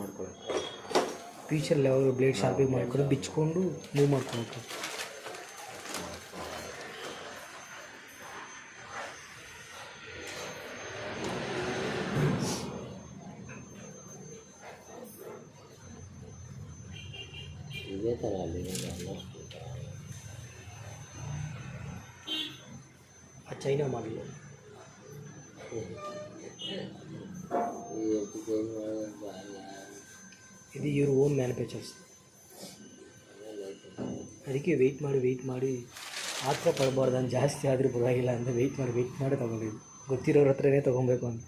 ಮಾಡ್ಕೊಳ್ಳಿ. ಫ್ಯೂಚರಲ್ಲಿ ಯಾವಾಗ ಬ್ಲೇಡ್ ಶಾರ್ಪಿಗೆ ಮಾಡ್ಕೊಂಡು ಬಿಚ್ಕೊಂಡು ಮೂವ್ ಮಾಡ್ಕೊಬೇಕು. ಇದೇ ಥರ ಅಲ್ಲಿ ಆ ಚೈನಾ ಮಾಡಲು ಇದು ಇವ್ರ ಓನ್ ಮ್ಯಾನುಫ್ಯಾಕ್ಚರ್ಸ್. ಅದಕ್ಕೆ ವೆಯ್ಟ್ ಮಾಡಿ ಆತ್ರ ಪಡಬಾರ್ದು ಅಂತ ಜಾಸ್ತಿ ಆದರೆ ಪರವಾಗಿಲ್ಲ ಅಂತ ವೆಯ್ಟ್ ಮಾಡಿ ತೊಗೊಂಡಿದ್ದು. ಗೊತ್ತಿರೋರ ಹತ್ರನೇ ತೊಗೊಬೇಕು ಅಂತ.